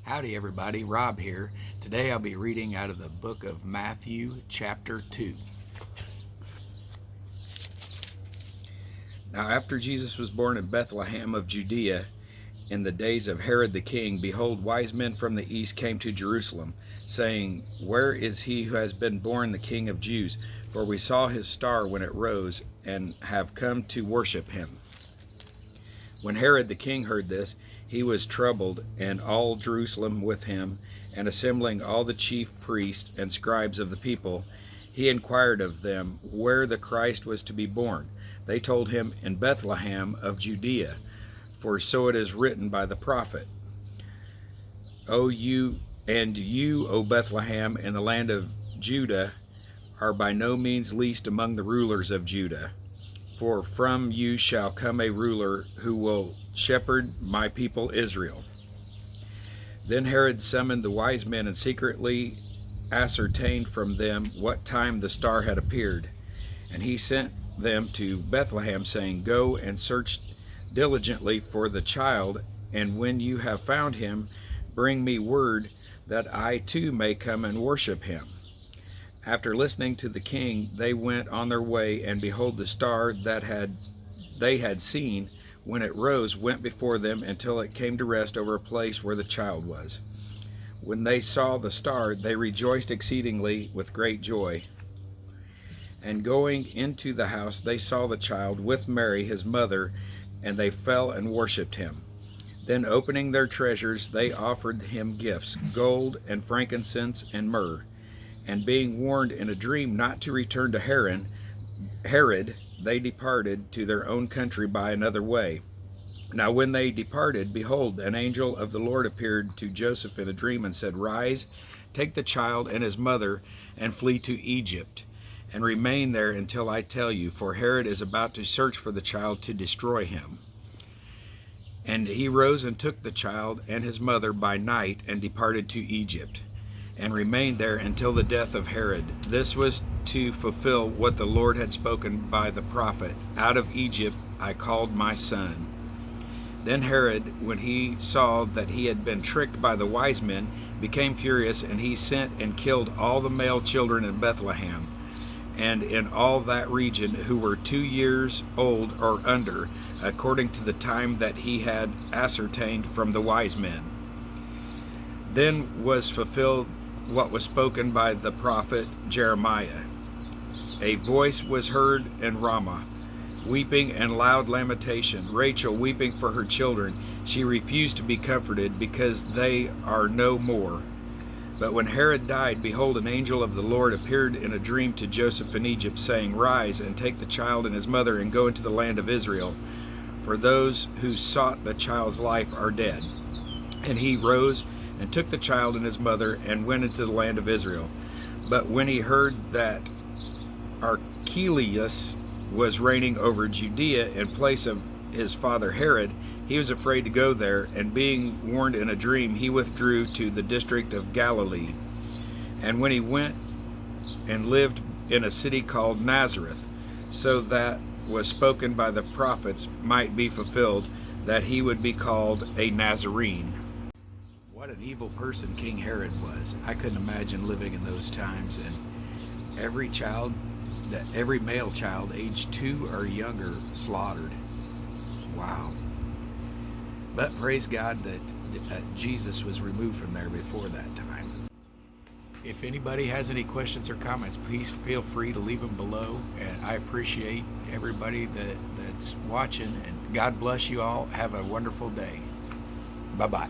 Howdy everybody, Rob here. Today I'll be reading out of the book of Matthew chapter 2. Now after Jesus was born in Bethlehem of Judea in the days of Herod the king, behold, wise men from the east came to Jerusalem, saying, Where is he who has been born the King of Jews? For we saw his star when it rose, and have come to worship him. When Herod the king heard this, he was troubled, and all Jerusalem with him, and assembling all the chief priests and scribes of the people, he inquired of them where the Christ was to be born. They told him, In Bethlehem of Judea, for so it is written by the prophet, you, O Bethlehem, in the land of Judah, are by no means least among the rulers of Judah. For from you shall come a ruler who will shepherd my people Israel. Then Herod summoned the wise men and secretly ascertained from them what time the star had appeared. And he sent them to Bethlehem, saying, Go and search diligently for the child, and when you have found him, bring me word that I too may come and worship him. After listening to the king, they went on their way, and behold, the star that they had seen when it rose went before them until it came to rest over a place where the child was. When they saw the star, they rejoiced exceedingly with great joy. And going into the house, they saw the child with Mary his mother, and they fell and worshipped him. Then opening their treasures, they offered him gifts, gold and frankincense and myrrh. And being warned in a dream not to return to Herod, they departed to their own country by another way. Now when they departed, behold, an angel of the Lord appeared to Joseph in a dream and said, Rise, take the child and his mother, and flee to Egypt, and remain there until I tell you, for Herod is about to search for the child to destroy him. And he rose and took the child and his mother by night and departed to Egypt, and remained there until the death of Herod. This was to fulfill what the Lord had spoken by the prophet, Out of Egypt I called my son. Then Herod, when he saw that he had been tricked by the wise men, became furious, and he sent and killed all the male children in Bethlehem and in all that region who were 2 years old or under, according to the time that he had ascertained from the wise men. Then was fulfilled what was spoken by the prophet Jeremiah. A voice was heard in Ramah, weeping and loud lamentation, Rachel weeping for her children. She refused to be comforted, because they are no more. But when Herod died, behold, an angel of the Lord appeared in a dream to Joseph in Egypt, saying, Rise and take the child and his mother, and go into the land of Israel, for those who sought the child's life are dead. And he rose and took the child and his mother, and went into the land of Israel. But when he heard that Archelaus was reigning over Judea in place of his father Herod, he was afraid to go there, and being warned in a dream, he withdrew to the district of Galilee. And when he went and lived in a city called Nazareth, so that was spoken by the prophets might be fulfilled, that he would be called a Nazarene. What an evil person King Herod was. I couldn't imagine living in those times, and every male child aged 2 or younger slaughtered. Wow. But praise God that Jesus was removed from there before that time. If anybody has any questions or comments, please feel free to leave them below, and I appreciate everybody that's watching, and God bless you all. Have a wonderful day. Bye-bye.